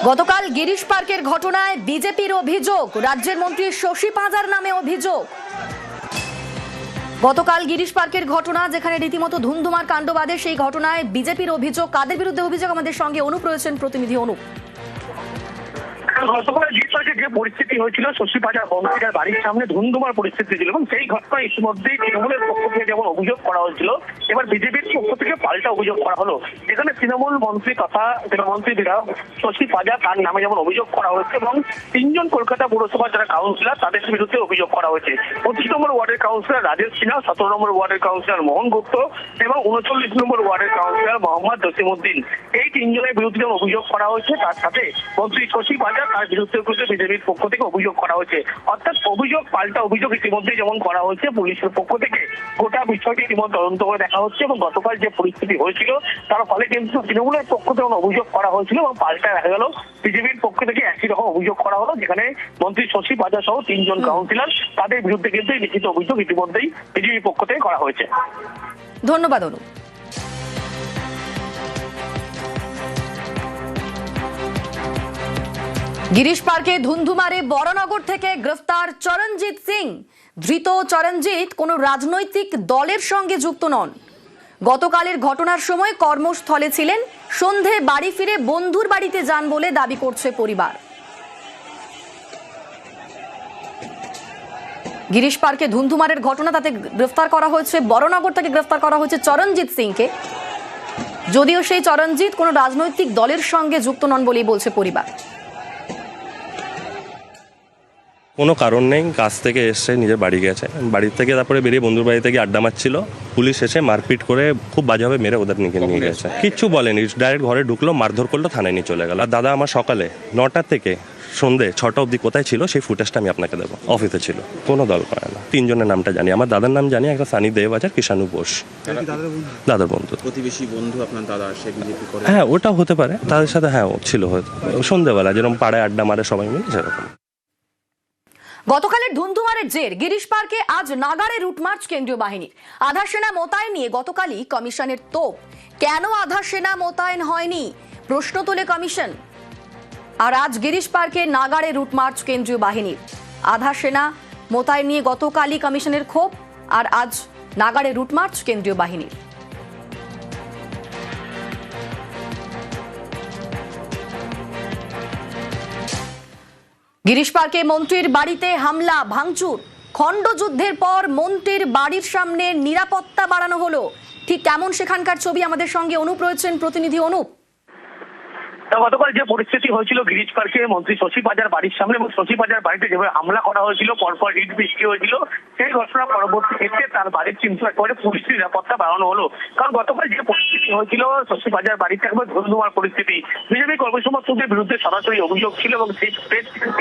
গতকাল গিরিশ পার্কের ঘটনায় বিজেপির অভিযোগ, রাজ্যের মন্ত্রী শশী পাঁজার নামে অভিযোগ। গতকাল গিরিশ পার্কের ঘটনা, যেখানে রীতিমতো ধুমধুমার কাণ্ড বাধে, সেই ঘটনায় বিজেপির অভিযোগ। কাদের বিরুদ্ধে অভিযোগ? আমাদের সঙ্গে অনুপ রয়েছেন, প্রতিনিধি অনুপ। গতকাল গিরিশ পার্কে যে পরিস্থিতি হয়েছিল, শশী পাঁজার মন্ত্রীর বাড়ির সামনে ধুমধুমার পরিস্থিতি ছিল এবং সেই ঘটনায় ইতিমধ্যেই তৃণমূলের পক্ষ থেকে যেমন অভিযোগ করা হয়েছিল, এবার বিজেপির পক্ষ থেকে পাল্টা অভিযোগ করা হলো। এখানে তৃণমূল মন্ত্রী তথা তৃণমন্ত্রী বিধায়ক শশী পাঁজা, তার নামে যেমন অভিযোগ করা হয়েছে এবং তিনজন কলকাতা পৌরসভার যারা কাউন্সিলর, তাদের বিরুদ্ধে অভিযোগ করা হয়েছে। 25 নম্বর ওয়ার্ডের কাউন্সিলর রাজেশ সিনহা, 17 নম্বর ওয়ার্ডের কাউন্সিলর মোহন গুপ্ত এবং 39 নম্বর ওয়ার্ডের কাউন্সিলর মোহাম্মদ জসিমউদ্দিন, এই তিনজনের বিরুদ্ধে যেমন অভিযোগ করা হয়েছে, তার সাথে মন্ত্রী শশী পাঁজা, তার বিরুদ্ধে বিজেপির পক্ষ থেকে অভিযোগ করা হয়েছে। অর্থাৎ অভিযোগ পাল্টা অভিযোগ ইতিমধ্যে যেমন করা হয়েছে, পুলিশের পক্ষ থেকে গোটা বিষয়টি ইতিমধ্যে তদন্ত করে দেখা হচ্ছে এবং গতকাল যে পরিস্থিতি হয়েছিল তার ফলে কিন্তু তৃণমূলের পক্ষ থেকে অভিযোগ করা হয়েছিল এবং পাল্টা দেখা গেল বিজেপির পক্ষ থেকে একই রকম অভিযোগ করা হলো, যেখানে মন্ত্রী শশী পাঁজা সহ তিনজন কাউন্সিলর, তাদের বিরুদ্ধে কিন্তু লিখিত অভিযোগ ইতিমধ্যেই বিজেপির পক্ষ থেকে করা হয়েছে। ধন্যবাদ অনুপ। গিরিশ পার্কে ধুন্ধুমারে বড়নগর থেকে গ্রেফতার চরণজিৎ সিং। ধৃত চরণজিৎ কোনো রাজনৈতিক দলের সঙ্গে যুক্ত নন। গতকালের ঘটনার সময় কর্মস্থলে ছিলেন, সন্ধে বাড়ি ফিরে বন্ধুর বাড়িতে যান বলে দাবি করছে পরিবার। গিরিশ পার্কে ধুন্ধুমারের ঘটনা, তাতে গ্রেফতার করা হয়েছে, বড়নগর থেকে গ্রেফতার করা হয়েছে চরণজিৎ সিংকে। যদিও সেই চরণজিৎ কোনো রাজনৈতিক দলের সঙ্গে যুক্ত নন বলেই বলছে পরিবার। কোনো কারণ নেই, কাজ থেকে এসে নিজের বাড়ি গেছে, বাড়ির থেকে তারপরে বেরিয়ে বন্ধুর বাড়িতে গিয়ে আড্ডা মারছিল। পুলিশ এসে মারপিট করে খুব বাজেভাবে মেরে ওদের নিয়ে গেছে। কিচ্ছু বলেনি, ডাইরেক্ট ঘরে ঢুকলো, মারধর করলো, থানায় নিয়ে চলে গেল। আর দাদা আমার সকালে 9টা থেকে সন্ধ্যে 6টা অবধি কোথায় ছিল সেই ফুটেজটা আমি আপনাকে দেবো। অফিসে ছিল, কোনো দল করে না। তিনজনের নামটা জানি, আমার দাদার নাম জানি, একটা সানি দেব আছে, কিষাণু বোস, দাদার বন্ধু, প্রতিবেশী বন্ধু আপনার দাদা। হ্যাঁ, ওটাও হতে পারে, তাদের সাথে হ্যাঁ ছিল হয়তো সন্ধ্যেবেলা, যেরকম পাড়ায় আড্ডা মারে সবাই মিলে সেরকম। গতকালের ধুন্ধুমারের জের, গিরিশ পার্কে আজ নাগাড়ে রুটমার্চ কেন্দ্রীয় বাহিনীর। আধা সেনা মোতায়েন নিয়ে গতকালই কমিশনের তোপ। কেন আধা সেনা মোতায়েন হয়নি প্রশ্ন তোলে কমিশন। আর আজ গিরিশ পার্কে নাগাড়ে রুটমার্চ কেন্দ্রীয় বাহিনীর। আধা সেনা মোতায়েন নিয়ে গতকালই কমিশনের ক্ষোভ, আর আজ নাগাড়ে রুটমার্চ কেন্দ্রীয় বাহিনীর। গিরিশ পার্কে মন্ত্রীর বাড়িতে হামলা ভাঙচুর। খণ্ডযুদ্ধের পর মন্ত্রীর বাড়ির সামনে নিরাপত্তা বাড়ানো হলো। ঠিক কেমন সেখানকার ছবি? আমাদের সঙ্গে অনুপ রয়েছেন, প্রতিনিধি অনুপ। গতকাল যে পরিস্থিতি হয়েছিল গিরিশ পার্কে মন্ত্রী শশী পাঁজার বাড়ির সামনে এবং শশী পাঁজার বাড়িতে যেভাবে হামলা করা হয়েছিল, পরপর ইট বৃষ্টি হয়েছিল, সেই ঘটনা পরবর্তী ক্ষেত্রে তার বাড়ির কিন্তু একবারে পুলিশের নিরাপত্তা বাড়ানো হলো। কারণ গতকাল যে পরিস্থিতি হয়েছিল শশী পাঁজার বাড়িতে একবার ধুমধুমার পরিস্থিতি, বিজেপি কর্মী সমর্থকদের বিরুদ্ধে সরাসরি অভিযোগ ছিল এবং সেই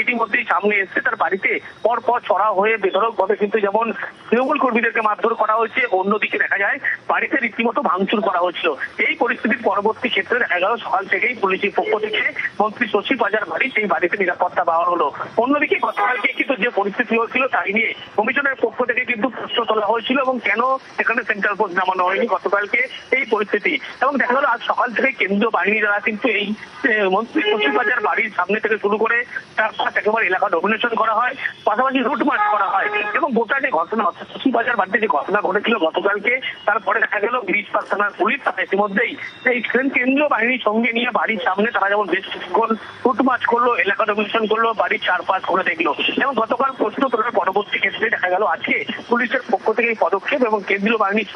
ইতিমধ্যেই সামনে এসছে। তার বাড়িতে পরপর চড়া হয়ে বেধড়ক ভাবে কিন্তু যেমন তৃণমূল কর্মীদেরকে মারধর করা হয়েছে, অন্যদিকে দেখা যায় বাড়িতে রীতিমতো ভাঙচুর করা হয়েছিল। এই পরিস্থিতির পরবর্তী ক্ষেত্রে দেখা গেল সকাল থেকেই পুলিশের পক্ষ থেকে মন্ত্রী শশী পাঁজার বাড়ি, সেই বাড়িতে নিরাপত্তা বাড়ানো হলো। অন্যদিকে গতকালকে কিন্তু যে পরিস্থিতি হয়েছিল তাই নিয়ে কমিশনের পক্ষ থেকে কিন্তু প্রশ্ন তোলা হয়েছিল এবং কেন এখানে সেন্ট্রাল ফোর্স নামানো হয়নি গতকালকে এই পরিস্থিতি। এবং দেখা গেল আজ সকাল থেকে কেন্দ্রীয় বাহিনী দ্বারা কিন্তু এই মন্ত্রী শশী পাঁজার বাড়ির সামনে থেকে শুরু করে চারপাশ একেবারে এলাকা ডমিনেশন করা হয়, পাশাপাশি রুট মার্চ করা হয় এবং গোটা যে ঘটনা অর্থাৎ শশী পাঁজার বাড়িতে যে ঘটনা ঘটেছিল গতকালকে, তারপরে দেখা গেল গিরিশ পার্ক থানার পুলিশ তারা ইতিমধ্যেই এই কেন্দ্রীয় বাহিনীর সঙ্গে নিয়ে বাড়ির সামনে তারা যেমন বেশ কিছুক্ষণ রুট মার্চ করলো, এলাকা ডমিনেশন করলো, বাড়ির চারপাশ করে দেখলো এবং গতকাল প্রশ্ন তোলার পরবর্তী ক্ষেত্রে দেখা গেল আজকে পুলিশের পক্ষ থেকে এই পদক্ষেপ এবং কেন্দ্রীয় বাহিনীর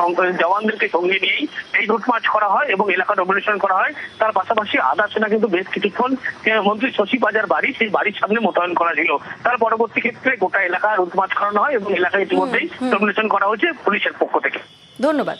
জওয়ানদেরকে সঙ্গে নিয়েই এই রুট মার্চ করা হয় এবং এলাকা ডমিনেশন করা হয়। তার পাশাপাশি আধা সেনা কিন্তু বেশ কিছুক্ষণ মন্ত্রী শশী পাঁজার বাড়ি, সেই বাড়ির সামনে মোতায়েন করা ছিল। তার পরবর্তী ক্ষেত্রে গোটা এলাকা রুট মার্চ করানো হয় এবং এলাকায় ইতিমধ্যেই ডমিনেশন করা হয়েছে পুলিশের পক্ষ থেকে। ধন্যবাদ।